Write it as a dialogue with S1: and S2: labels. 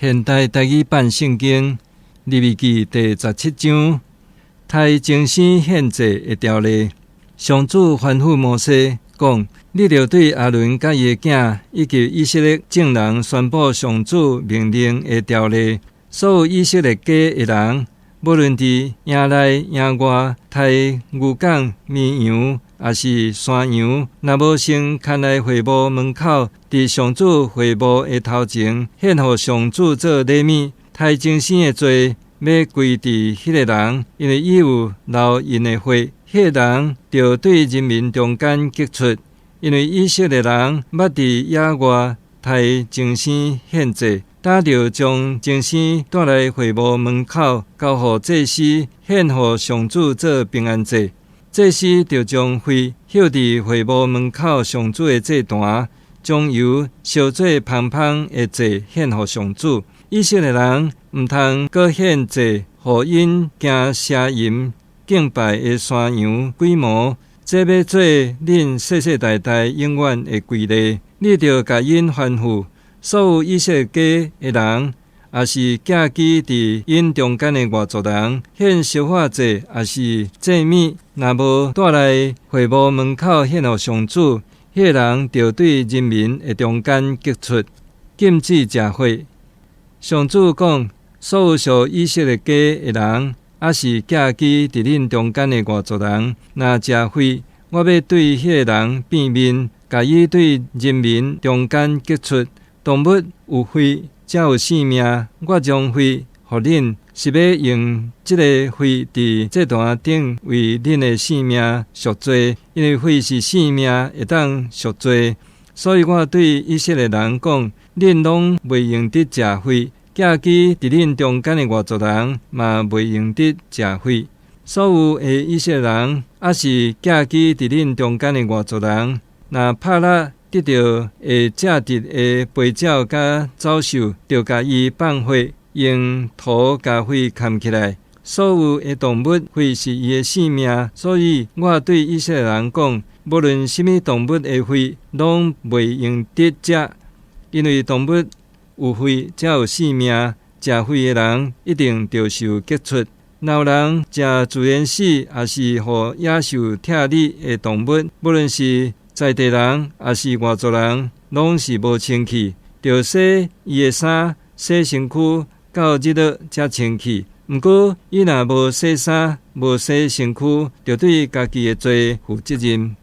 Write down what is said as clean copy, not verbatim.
S1: 现代台语版圣经利未记第17章，太精心献祭的条例。上主吩咐摩西讲：你着对阿伦甲伊的囝以及以色列众人宣布上主命令的条例。所有以色列家的人，无论伫营内营外，杀牛犅、绵羊，也是山羊，若无先牵来会幕门口，伫上主会幕的头前，献予上主做礼物。太精神的罪要归伫迄个人，因为伊有流因的血，迄个人就对人民中间激出。因为以色列人捌伫野外太精神献祭。打着将精神带来会幕门口，交予祭司，献予上主做平安祭。祭司就将血丢伫会幕门口上主的祭坛，将油烧做香香的祭献予上主。以色列人毋通搁献祭予因惊邪淫敬拜的山羊鬼魔，这要做恁世世代代永远的规例。你着甲因吩咐。所有以色列家的人，也是寄居伫因中间的外族人，献烧化祭，也是祭物，若无带来会幕门口献予上主，迄个人就对人民的中间激出，禁止食火。上主讲，所有属以色列家的人，也是寄居伫恁中间的外族人，若食火，我要对迄个人变面，甲伊对人民中间激出。动物有血才有性命，我将血予恁，是要用这个血伫祭坛顶为恁的性命赎罪，因为血是性命，会当赎罪。所以我对以色列人讲，恁拢袂用得食血，寄居伫恁中间的外族人嘛袂用得食血。所有的以色列人，也是寄居伫恁中间的外族人，若拍落得到会正直的飞鸟甲走兽，就甲伊放火，用土甲火砍起来。所有的动物，火是伊的性命，所以我对以色列人讲，无论什么动物的火，拢袂用得食，因为动物有火才有性命，食火的人一定就受激出。若有人食自然死，也是互野兽拆你的动物，无论是在地人也是外族人，拢是无清气，着洗伊的衫，洗身躯，到日落才清气。毋过伊若无洗衫，无洗身躯，就对家己的罪负责任。